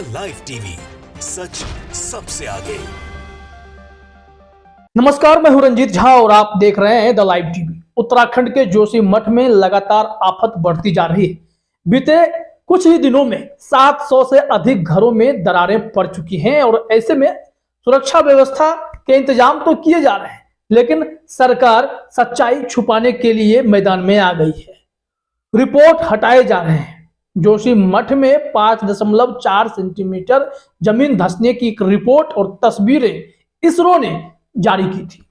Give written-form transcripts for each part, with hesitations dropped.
Live TV, सच सबसे आगे। नमस्कार, मैं हूं रंजीत झा और आप देख रहे हैं द लाइव टीवी। उत्तराखंड के जोशीमठ में लगातार आफत बढ़ती जा रही है। बीते कुछ ही दिनों में 700 से अधिक घरों में दरारें पड़ चुकी हैं और ऐसे में सुरक्षा व्यवस्था के इंतजाम तो किए जा रहे हैं, लेकिन सरकार सच्चाई छुपाने के लिए मैदान में आ गई है। रिपोर्ट हटाए जा रहे हैं। जोशीमठ में 5.4 सेंटीमीटर जमीन धंसने की एक रिपोर्ट और तस्वीरें इसरो ने जारी की थी,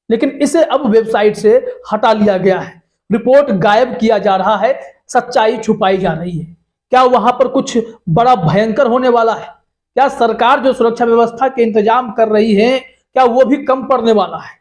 लेकिन इसे अब वेबसाइट से हटा लिया गया है। रिपोर्ट गायब किया जा रहा है, सच्चाई छुपाई जा रही है। क्या वहां पर कुछ बड़ा भयंकर होने वाला है? क्या सरकार जो सुरक्षा व्यवस्था के इंतजाम कर रही है, क्या वो भी कम पड़ने वाला है?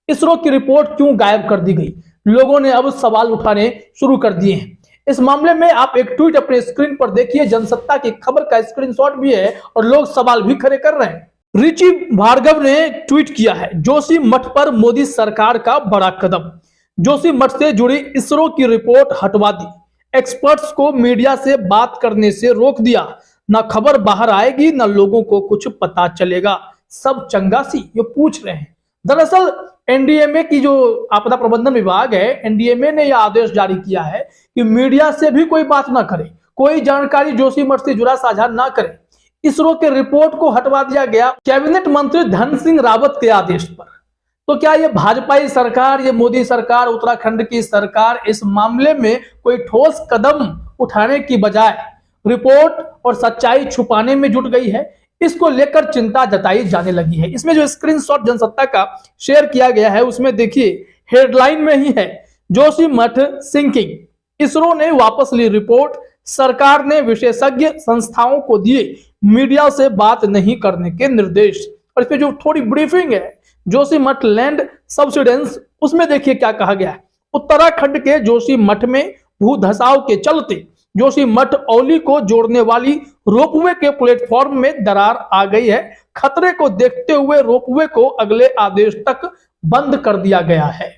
इसरो की रिपोर्ट क्यों गायब कर दी गई? लोगों ने अब सवाल उठाने शुरू कर दिए हैं। इस मामले में आप एक ट्वीट अपने स्क्रीन पर देखिए। जनसत्ता की खबर का स्क्रीनशॉट भी है और लोग सवाल भी खड़े कर रहे हैं। रिची भार्गव ने ट्वीट किया है, जोशीमठ पर मोदी सरकार का बड़ा कदम। जोशीमठ से जुड़ी इसरो की रिपोर्ट हटवा दी, एक्सपर्ट्स को मीडिया से बात करने से रोक दिया। ना खबर बाहर आएगी, ना लोगों को कुछ पता चलेगा। सब चंगासी ये पूछ रहे हैं। दरअसल एनडीएमए की जो आपदा प्रबंधन विभाग है, एनडीएमए ने यह आदेश जारी किया है कि मीडिया से भी कोई बात ना करे, कोई जानकारी जोशीमठ से जुड़ा साझा ना करे। इसरो के रिपोर्ट को हटवा दिया गया कैबिनेट मंत्री धन सिंह रावत के आदेश पर। तो क्या ये भाजपाई सरकार, ये मोदी सरकार, उत्तराखंड की सरकार इस मामले में कोई ठोस कदम उठाने की बजाय रिपोर्ट और सच्चाई छुपाने में जुट गई है? इसको लेकर चिंता जताई जाने लगी है। इसमें जो स्क्रीनशॉट जनसत्ता का शेयर किया गया है, उसमें देखिए हेडलाइन में ही है, जोशीमठ सिंकिंग, इसरो ने वापस ली रिपोर्ट, सरकार ने विशेषज्ञ संस्थाओं को दिए मीडिया से बात नहीं करने के निर्देश। और इसमें जो थोड़ी ब्रीफिंग है जोशीमठ लैंड सब्सिडेंस, उसमें देखिए क्या कहा गया है। उत्तराखंड के जोशीमठ में भू धसाव के चलते जोशीमठ औली को जोड़ने वाली रोपवे के प्लेटफॉर्म में दरार आ गई है। खतरे को देखते हुए रोपवे को अगले आदेश तक बंद कर दिया गया है।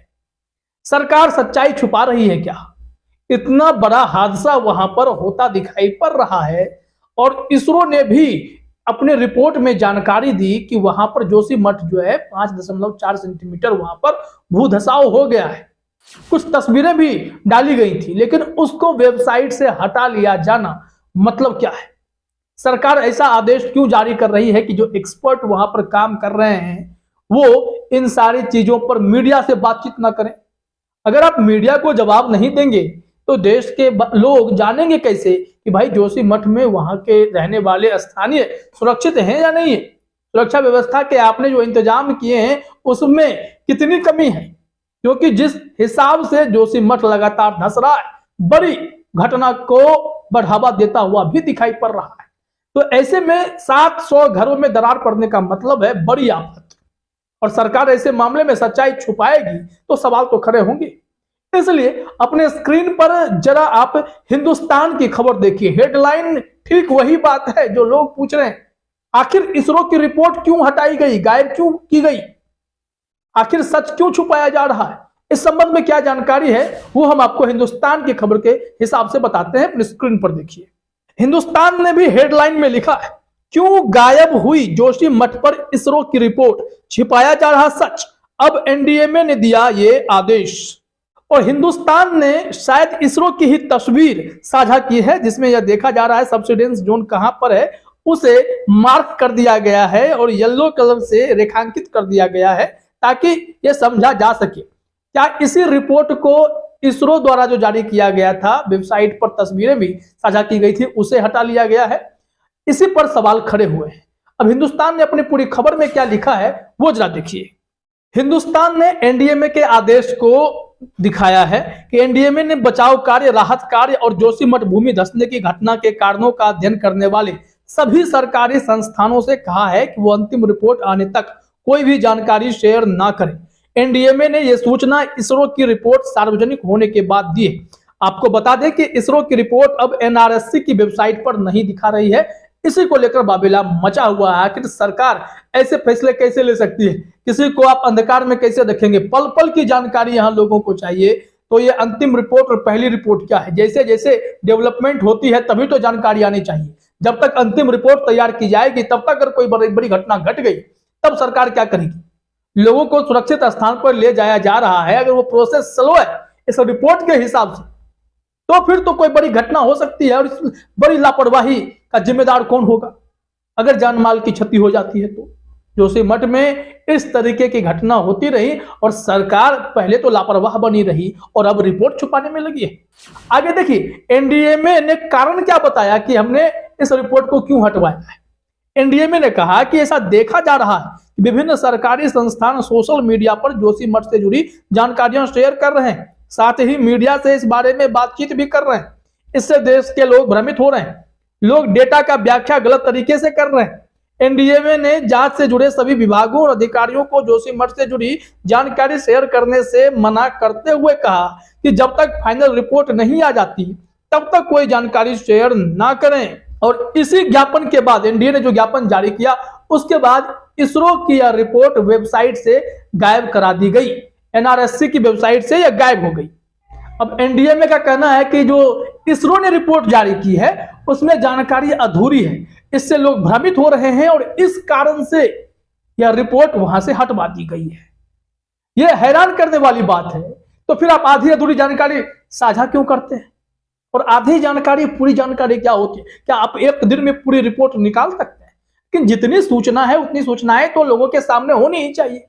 सरकार सच्चाई छुपा रही है क्या? इतना बड़ा हादसा वहां पर होता दिखाई पड़ रहा है और इसरो ने भी अपने रिपोर्ट में जानकारी दी कि वहां पर जोशीमठ जो है 5.4 सेंटीमीटर वहां पर भूधसाव हो गया है। कुछ तस्वीरें भी डाली गई थी, लेकिन उसको वेबसाइट से हटा लिया जाना मतलब क्या है? सरकार ऐसा आदेश क्यों जारी कर रही है कि जो एक्सपर्ट वहां पर काम कर रहे हैं वो इन सारी चीजों पर मीडिया से बातचीत ना करें? अगर आप मीडिया को जवाब नहीं देंगे तो देश के लोग जानेंगे कैसे कि भाई जोशीमठ में वहां के रहने वाले स्थानीय सुरक्षित हैं या नहीं है? सुरक्षा व्यवस्था के आपने जो इंतजाम किए हैं उसमें कितनी कमी है? क्योंकि जिस हिसाब से जोशीमठ लगातार धंस रहा है, बड़ी घटना को बढ़ावा देता हुआ भी दिखाई पड़ रहा है। तो ऐसे में 700 घरों में दरार पड़ने का मतलब है बड़ी आफत, और सरकार ऐसे मामले में सच्चाई छुपाएगी तो सवाल तो खड़े होंगे। इसलिए अपने स्क्रीन पर जरा आप हिंदुस्तान की खबर देखिए। हेडलाइन ठीक वही बात है जो लोग पूछ रहे हैं, आखिर इसरो की रिपोर्ट क्यों हटाई गई, गायब क्यों की गई, आखिर सच क्यों छुपाया जा रहा है? इस संबंध में क्या जानकारी है वो हम आपको हिंदुस्तान की खबर के हिसाब से बताते हैं। अपनी स्क्रीन पर देखिए, हिंदुस्तान ने भी हेडलाइन में लिखा है, क्यों गायब हुई जोशीमठ पर इसरो की रिपोर्ट, छिपाया जा रहा सच, अब एनडीएमए ने दिया ये आदेश। और हिंदुस्तान ने शायद इसरो की ही तस्वीर साझा की है जिसमें यह देखा जा रहा है सब्सिडेंस जोन कहां पर है उसे मार्क कर दिया गया है और येलो कलर से रेखांकित कर दिया गया है ताकि यह समझा जा सके। क्या इसी रिपोर्ट को इसरो द्वारा जो जारी किया गया था, वेबसाइट पर तस्वीरें भी साझा की गई थी, उसे हटा लिया गया है? इसी पर सवाल खड़े हुए हैं। अब हिंदुस्तान ने अपनी पूरी खबर में क्या लिखा है वो जरा देखिए। हिंदुस्तान ने एनडीएमए के आदेश को दिखाया है कि एनडीएमए ने बचाव कार्य, राहत कार्य और जोशीमठ भूमि धंसने की घटना के कारणों का अध्ययन करने वाले सभी सरकारी संस्थानों से कहा है कि वो अंतिम रिपोर्ट आने तक कोई भी जानकारी शेयर ना करें। एनडीएमए ने यह सूचना इसरो की रिपोर्ट सार्वजनिक होने के बाद दी है। आपको बता दें कि इसरो की रिपोर्ट अब एनआरएससी की वेबसाइट पर नहीं दिखा रही है। इसी को लेकर बाबेला मचा हुआ है। आखिर सरकार ऐसे फैसले कैसे ले सकती है? किसी को आप अंधकार में कैसे रखेंगे? पल पल की जानकारी यहाँ लोगों को चाहिए। तो ये अंतिम रिपोर्ट और पहली रिपोर्ट क्या है, जैसे जैसे डेवलपमेंट होती है तभी तो जानकारी आनी चाहिए। जब तक अंतिम रिपोर्ट तैयार की जाएगी तब तक अगर कोई बड़ी घटना घट गई तब सरकार क्या करेगी। लोगों को सुरक्षित स्थान पर ले जाया जा रहा है, अगर वो प्रोसेस स्लो है इस रिपोर्ट के हिसाब से तो फिर तो कोई बड़ी घटना हो सकती है और इस बड़ी लापरवाही का जिम्मेदार कौन होगा अगर जान माल की क्षति हो जाती है तो। जोशीमठ में इस तरीके की घटना होती रही और सरकार पहले तो लापरवाह बनी रही और अब रिपोर्ट छुपाने में लगी है। आगे देखिए एनडीएमए ने कारण क्या बताया कि हमने इस रिपोर्ट को क्यों हटवाया है। एनडीएमए ने कहा कि ऐसा देखा जा रहा है कि विभिन्न सरकारी संस्थान सोशल मीडिया पर जोशीमठ से जुड़ी जानकारियां शेयर कर रहे हैं, साथ ही मीडिया से इस बारे में बातचीत भी कर रहे हैं। इससे देश के लोग भ्रमित हो रहे हैं, लोग डेटा का व्याख्या गलत तरीके से कर रहे हैं। एनडीएमए ने जांच से जुड़े सभी विभागों और अधिकारियों को जोशीमठ से जुड़ी जानकारी शेयर करने से मना करते हुए कहा कि जब तक फाइनल रिपोर्ट नहीं आ जाती तब तक कोई जानकारी शेयर ना करें। और इसी ज्ञापन के बाद एनडीए ने जो ज्ञापन जारी किया उसके बाद इसरो की यह रिपोर्ट वेबसाइट से गायब करा दी गई। एनआरएससी की वेबसाइट से यह गायब हो गई। अब एनडीएमए का कहना है कि जो इसरो ने रिपोर्ट जारी की है उसमें जानकारी अधूरी है, इससे लोग भ्रमित हो रहे हैं और इस कारण से यह रिपोर्ट वहां से हटवा दी गई है। यह हैरान करने वाली बात है। तो फिर आप आधी अधूरी जानकारी साझा क्यों करते हैं और आधी जानकारी पूरी जानकारी क्या होती है? क्या आप एक दिन में पूरी रिपोर्ट निकाल सकते हैं? लेकिन जितनी सूचना है उतनी सूचनाएं तो लोगों के सामने होनी ही चाहिए।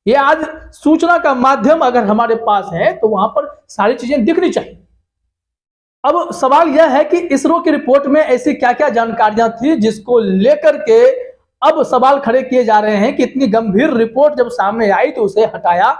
ये आज सूचना का माध्यम अगर हमारे पास है तो वहां पर सारी चीजें दिखनी चाहिए। अब सवाल यह है कि इसरो की रिपोर्ट में ऐसी क्या क्या जानकारियां थी जिसको लेकर के अब सवाल खड़े किए जा रहे हैं कि इतनी गंभीर रिपोर्ट जब सामने आई तो उसे हटाया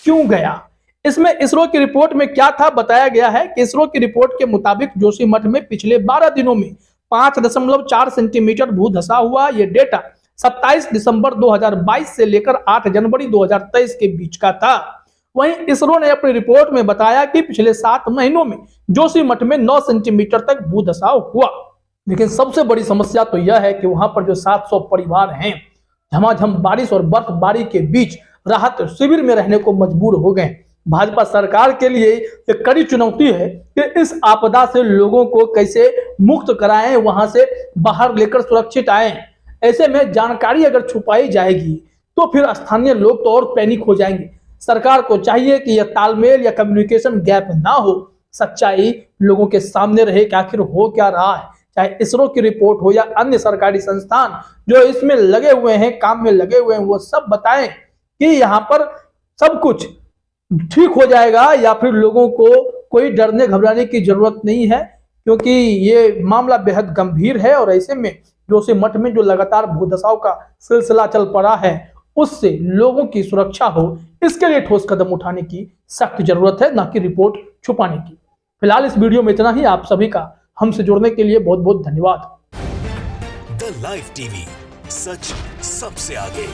क्यों गया। इसमें इसरो की रिपोर्ट में क्या था बताया गया है कि इसरो की रिपोर्ट के मुताबिक जोशीमठ में पिछले 12 दिनों में 5.4 सेंटीमीटर भूधसा हुआ। यह डेटा 27 दिसंबर 2022 से लेकर 8 जनवरी 2023 के बीच का था। वहीं इसरो ने अपनी रिपोर्ट में बताया कि पिछले 7 महीनों में जोशीमठ में 9 सेंटीमीटर तक भूधसाव हुआ। लेकिन सबसे बड़ी समस्या तो यह है कि वहां पर जो 700 परिवार हैं झमाझम बारिश और बर्फबारी के बीच राहत शिविर में रहने को मजबूर हो गए। भाजपा सरकार के लिए एक कड़ी चुनौती है कि इस आपदा से लोगों को कैसे मुक्त कराएं, वहां से बाहर लेकर सुरक्षित आए। ऐसे में जानकारी अगर छुपाई जाएगी तो फिर स्थानीय लोग तो और पैनिक हो जाएंगे। सरकार को चाहिए कि यह तालमेल या कम्युनिकेशन गैप ना हो, सच्चाई लोगों के सामने रहे कि आखिर हो क्या रहा है। चाहे इसरो की रिपोर्ट हो या अन्य सरकारी संस्थान जो इसमें लगे हुए हैं, काम में लगे हुए हैं, वो सब बताएं कि यहाँ पर सब कुछ ठीक हो जाएगा या फिर लोगों को कोई डरने घबराने की जरूरत नहीं है, क्योंकि ये मामला बेहद गंभीर है। और ऐसे में जोशीमठ में जो लगातार भूधसाव का सिलसिला चल पड़ा है उससे लोगों की सुरक्षा हो, इसके लिए ठोस कदम उठाने की सख्त जरूरत है, ना कि रिपोर्ट छुपाने की। फिलहाल इस वीडियो में इतना ही। आप सभी का हमसे जुड़ने के लिए बहुत बहुत धन्यवाद। द लाइव टीवी, सच सबसे आगे।